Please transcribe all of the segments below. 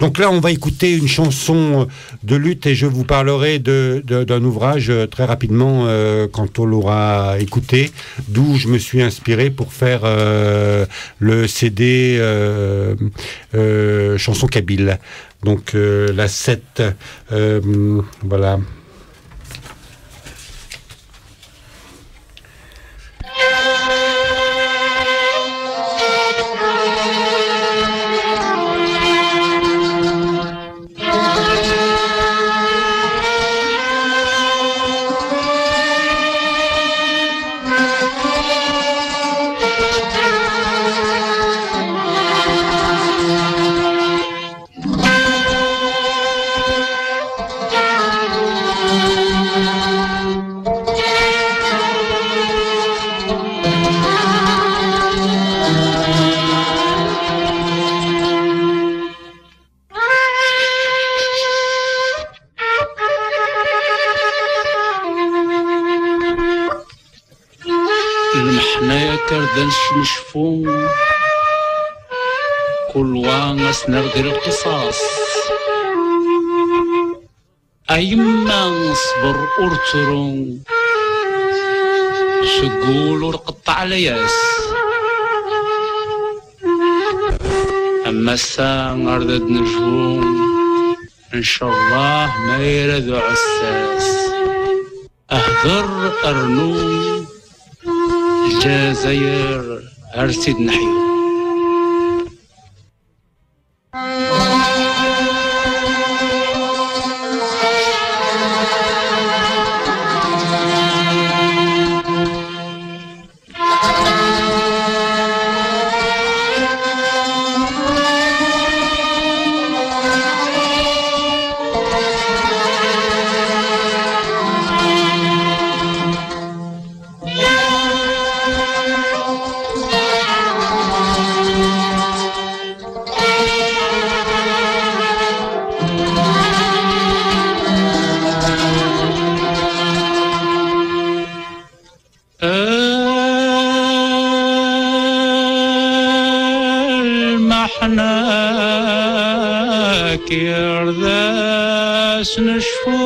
Donc là, on va écouter une chanson de lutte et je vous parlerai d'un ouvrage très rapidement quand on l'aura écouté, d'où je me suis inspiré pour faire le CD chanson kabyle. Donc la 7, voilà. نشفو كل وانس نرد القصاص أيما نصبر أرترون سقول ورقطع لياس أما الساعة نردد نجوم إن شاء الله ما يردو عساس أهدر أرنوم الجزائر أرسد نحيو يرداس نشفو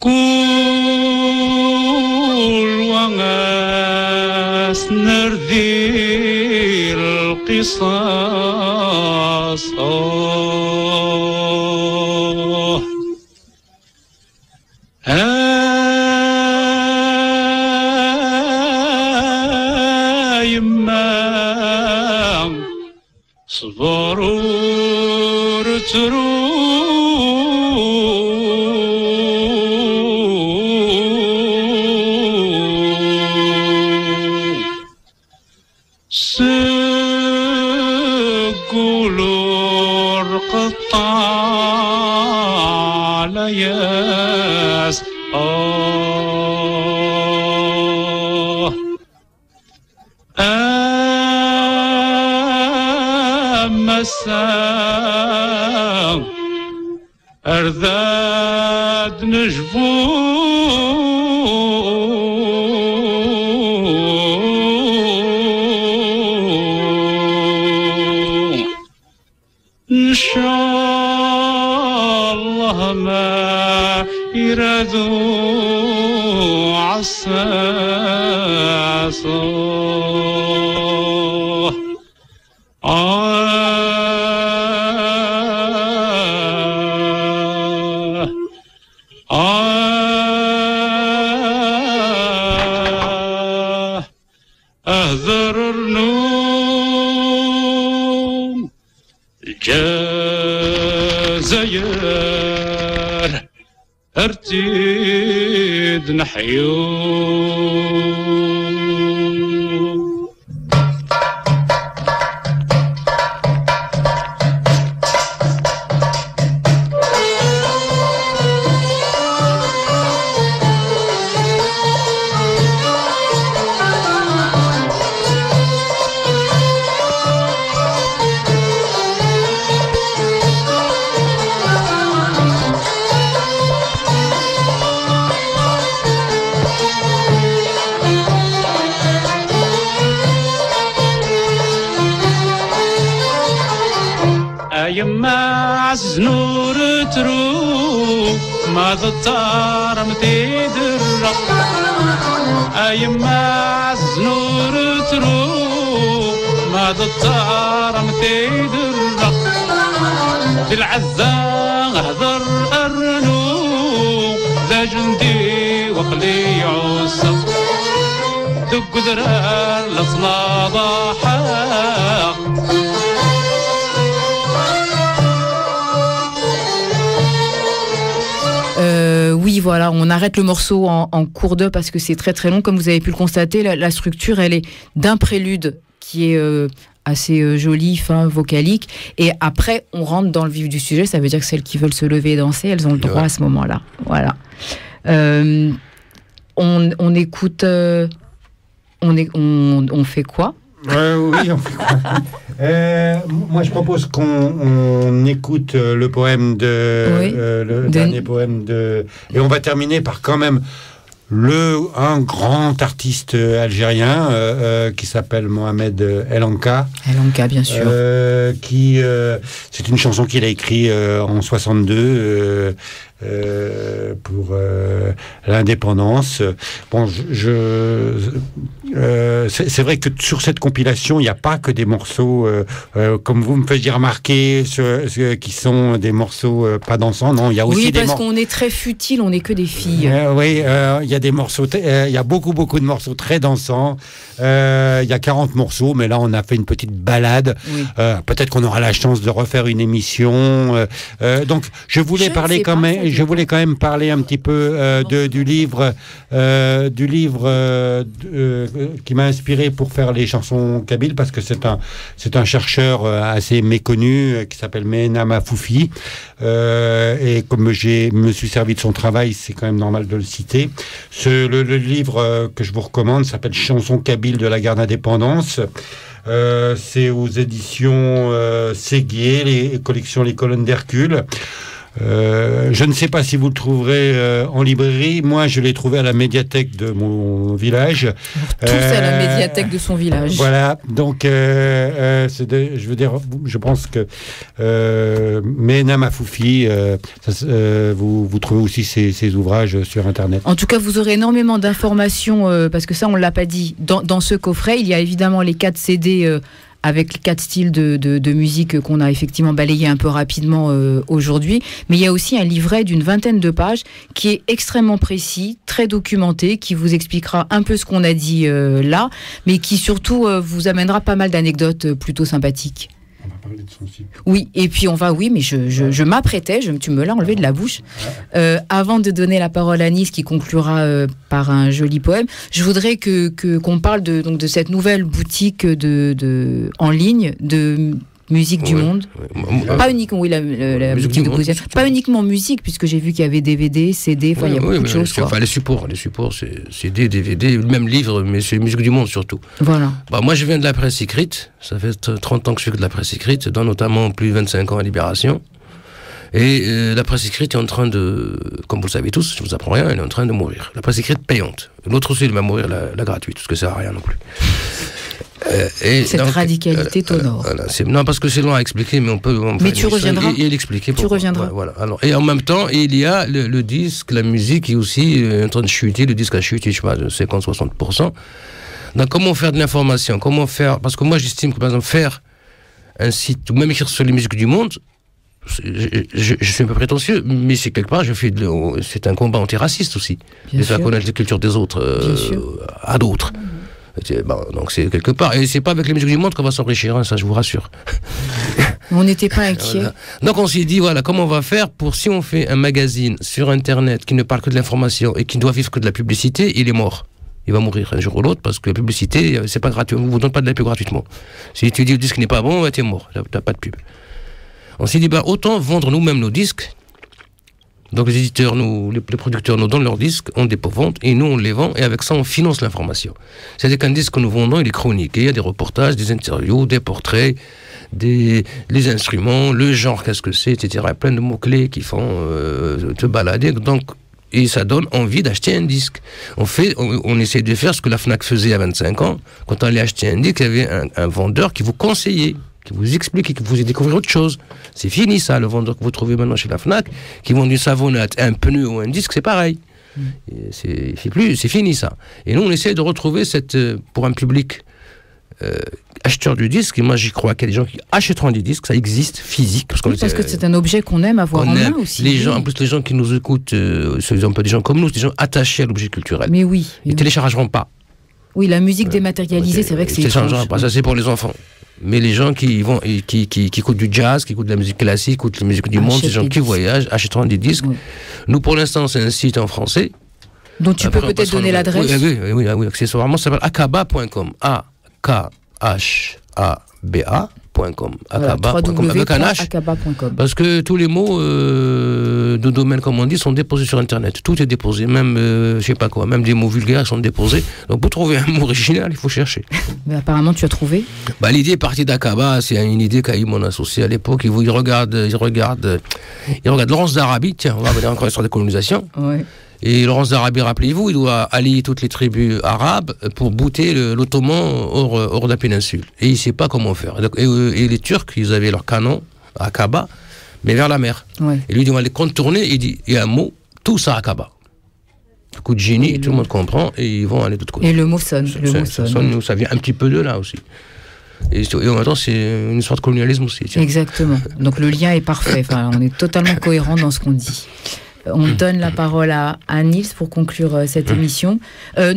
كل وناس نردي القصاص صبروا سقولوا قطع لياس مسام أرذاد نجفو إن شاء الله ما يردو عساسو أهذر النوم الجزائر ارتيد نحيو يما عزنور ترو ما ضطر متدرى يما عزنور ترو ما ضطر متدرى بالعزة هضر أرنو ذا جندي وقلي عصا دق درار لصنا ضحى Oui, voilà, on arrête le morceau en cours d'heure parce que c'est très très long. Comme vous avez pu le constater, la structure, elle est d'un prélude qui est assez joli, fin, vocalique. Et après, on rentre dans le vif du sujet. Ça veut dire que celles qui veulent se lever et danser, elles ont le droit à ce moment-là. Voilà. On écoute... on fait quoi ? Oui, on fait quoi ? Moi, je propose qu'on écoute le poème dernier poème et on va terminer par quand même un grand artiste algérien qui s'appelle Mohamed El Anka. El Anka, bien sûr. C'est une chanson qu'il a écrite en 62 pour l'indépendance. Bon, c'est vrai que sur cette compilation, il n'y a pas que des morceaux, comme vous me faisiez remarquer, qui sont des morceaux pas dansants. Non, il y a aussi parce qu'on est très futile, on n'est que des filles. Oui, il y a des morceaux, il y a beaucoup de morceaux très dansants. Il y a 40 morceaux, mais là, on a fait une petite balade. Oui. Peut-être qu'on aura la chance de refaire une émission. Donc, je voulais quand même parler un petit peu du livre qui m'a inspiré pour faire les chansons kabyles, parce que c'est un chercheur assez méconnu qui s'appelle Mehna Mafoufi, et comme je me suis servi de son travail, c'est quand même normal de le citer. Le livre que je vous recommande s'appelle Chansons kabyles de la guerre d'indépendance. C'est aux éditions Séguier, les collections Les Colonnes d'Hercule. Je ne sais pas si vous le trouverez en librairie. Moi, je l'ai trouvé à la médiathèque de mon village. Tous à la médiathèque de son village. Voilà. Donc, je pense que Mehna Mafoufi, vous trouvez aussi ses ouvrages sur Internet. En tout cas, vous aurez énormément d'informations, parce que ça, on ne l'a pas dit. Dans ce coffret, il y a évidemment les 4 CD avec les 4 styles de musique qu'on a effectivement balayé un peu rapidement aujourd'hui. Mais il y a aussi un livret d'une 20aine de pages qui est extrêmement précis, très documenté, qui vous expliquera un peu ce qu'on a dit là, mais qui surtout vous amènera pas mal d'anecdotes plutôt sympathiques. On va parler de son site. Oui, et puis je m'apprêtais, tu me l'as enlevé de la bouche. Avant de donner la parole à Nice, qui conclura par un joli poème, je voudrais qu'on parle de cette nouvelle boutique en ligne de musique du monde. Pas uniquement, la boutique de Bruxelles. Pas uniquement musique, puisque j'ai vu qu'il y avait DVD, CD, il y a beaucoup de choses. Les supports, c'est CD, DVD, même livre, mais c'est musique du monde surtout. Voilà. Moi, je viens de la presse écrite. Ça fait 30 ans que je fais de la presse écrite, dont notamment plus de 25 ans à Libération. Et la presse écrite est en train de, comme vous le savez tous, je ne vous apprends rien, elle est en train de mourir. La presse écrite payante. L'autre aussi, elle va mourir la gratuite, parce que ça ne sert à rien non plus. Cette radicalité t'honore. Non, parce que c'est long à expliquer, mais on peut. Mais tu reviendras. Et l'expliquer. Tu reviendras. Voilà. Alors, et en même temps, il y a le disque, la musique qui est aussi en train de chuter. Le disque a chuté, je sais pas, de 50-60%. Donc, comment faire de l'information ? Comment faire ? Parce que moi, j'estime que, par exemple, faire un site, ou même écrire sur les musiques du monde, je suis un peu prétentieux, mais c'est quelque part, c'est un combat antiraciste aussi. De faire connaître les cultures des autres à d'autres. Donc c'est quelque part, et c'est pas avec les musiques du monde qu'on va s'enrichir, ça je vous rassure. On n'était pas inquiets. Voilà. Donc on s'est dit, comment on va faire pour, si on fait un magazine sur Internet qui ne parle que de l'information et qui ne doit vivre que de la publicité, il est mort. Il va mourir un jour ou l'autre, parce que la publicité, c'est pas gratuit, on ne vous donne pas de la pub gratuitement. Si tu dis le disque n'est pas bon, t'es mort, t'as pas de pub. On s'est dit, autant vendre nous-mêmes nos disques. Donc les éditeurs, les producteurs nous donnent leurs disques, on dépôt-vente, et nous on les vend, et avec ça on finance l'information. C'est-à-dire qu'un disque que nous vendons, il est chroniqué, il y a des reportages, des interviews, des portraits, les instruments, le genre, qu'est-ce que c'est, etc. Il y a plein de mots-clés qui font te balader, donc, et ça donne envie d'acheter un disque. On essaie de faire ce que la FNAC faisait à 25 ans, quand on allait acheter un disque, il y avait un vendeur qui vous conseillait. qui vous explique et qui vous fait découvrir autre chose. C'est fini ça, le vendeur que vous trouvez maintenant chez la FNAC, qui vend une savonnette, un pneu ou un disque, c'est pareil. C'est fini ça. Et nous on essaie de retrouver pour un public acheteur du disque, et moi j'y crois qu'il y a des gens qui achèteront des disques, ça existe physique. Parce que c'est un objet qu'on aime avoir en main aussi. En plus les gens qui nous écoutent, ce sont pas des gens comme nous, c'est des gens attachés à l'objet culturel. Mais oui. Ils ne téléchargeront pas. Oui, la musique dématérialisée, c'est vrai que c'est étrange. Pas, ça c'est pour les enfants. Mais les gens qui écoutent du jazz, qui écoutent de la musique classique, qui écoutent la musique du monde, ces gens qui voyagent, achèteront des disques. Oui. Nous, pour l'instant, c'est un site en français. Donc tu peux peut-être donner l'adresse. Oui, accessoirement, ça s'appelle akaba.com. akaba.com. www.akaba.com. Parce que tous les mots de domaine, comme on dit, sont déposés sur Internet. Tout est déposé, même, je sais pas quoi, même des mots vulgaires sont déposés. Donc pour trouver un mot original, il faut chercher. Mais apparemment, tu as trouvé. L'idée est partie d'Akaba, c'est une idée qu'a eu mon associé à l'époque. Il regarde Laurence d'Arabie, tiens, on va revenir encore sur la colonisation. Ouais. Et Laurence d'Arabie, rappelez-vous, il doit allier toutes les tribus arabes pour bouter l'Ottoman hors de la péninsule. Et il ne sait pas comment faire. Et les Turcs, ils avaient leur canon à Akaba, mais vers la mer. Ouais. Et lui, il doit les contourner, il dit, il y a un mot, tout ça à Akaba. Un coup de génie, tout le monde comprend, et ils vont aller de l'autre côté. Et le mot sonne. Ça vient un petit peu de là aussi. Et en même temps, c'est une histoire de colonialisme aussi. Tiens. Exactement. Donc le lien est parfait. Enfin, on est totalement cohérent dans ce qu'on dit. On donne la parole à Nils pour conclure cette émission.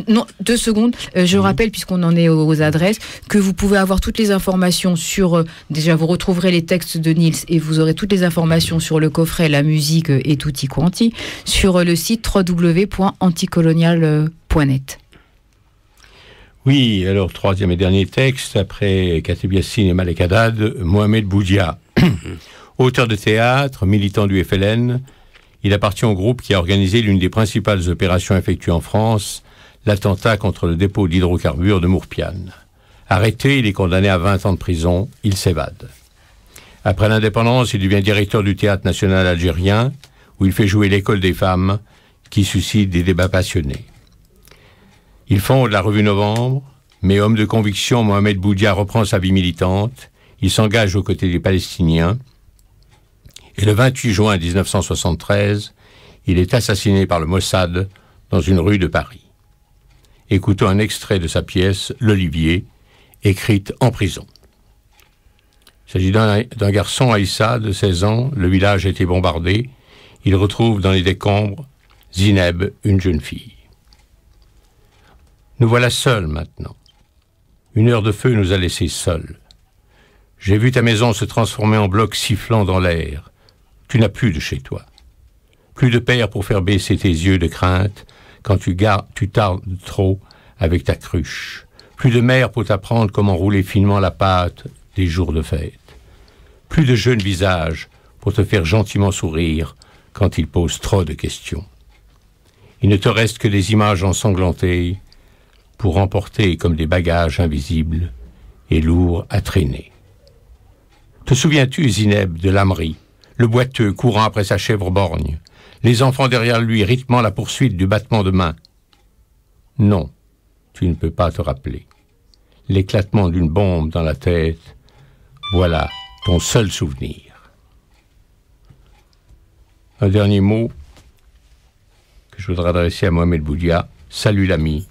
Non, 2 secondes. Je rappelle, puisqu'on en est aux adresses, que vous pouvez avoir toutes les informations sur... déjà, vous retrouverez les textes de Nils et vous aurez toutes les informations sur le coffret, la musique et tutti quanti sur le site www.anticolonial.net. Oui, alors 3e et dernier texte, après Kateb Yassine et Malek Haddad, Mohamed Boudia. Auteur de théâtre, militant du FLN, il appartient au groupe qui a organisé l'une des principales opérations effectuées en France, l'attentat contre le dépôt d'hydrocarbures de Mourpiane. Arrêté, il est condamné à 20 ans de prison, il s'évade. Après l'indépendance, il devient directeur du Théâtre national algérien, où il fait jouer l'école des femmes, qui suscite des débats passionnés. Il fonde la revue Novembre, mais homme de conviction, Mohamed Boudia reprend sa vie militante, il s'engage aux côtés des Palestiniens, et le 28 juin 1973, il est assassiné par le Mossad dans une rue de Paris. Écoutons un extrait de sa pièce « L'Olivier », écrite en prison. Il s'agit d'un garçon, Aïssa, de 16 ans. Le village a été bombardé. Il retrouve dans les décombres Zineb, une jeune fille. Nous voilà seuls maintenant. Une heure de feu nous a laissés seuls. J'ai vu ta maison se transformer en bloc sifflant dans l'air. Tu n'as plus de chez toi. Plus de père pour faire baisser tes yeux de crainte quand tu tardes trop avec ta cruche. Plus de mère pour t'apprendre comment rouler finement la pâte des jours de fête. Plus de jeunes visages pour te faire gentiment sourire quand ils posent trop de questions. Il ne te reste que des images ensanglantées pour emporter comme des bagages invisibles et lourds à traîner. Te souviens-tu, Zineb, de l'âmerie, le boiteux courant après sa chèvre borgne, les enfants derrière lui rythmant la poursuite du battement de main? Non, tu ne peux pas te rappeler. L'éclatement d'une bombe dans la tête, voilà ton seul souvenir. Un dernier mot que je voudrais adresser à Mohamed Boudia. Salut l'ami,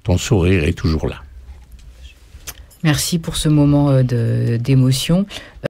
ton sourire est toujours là. Merci pour ce moment d'émotion.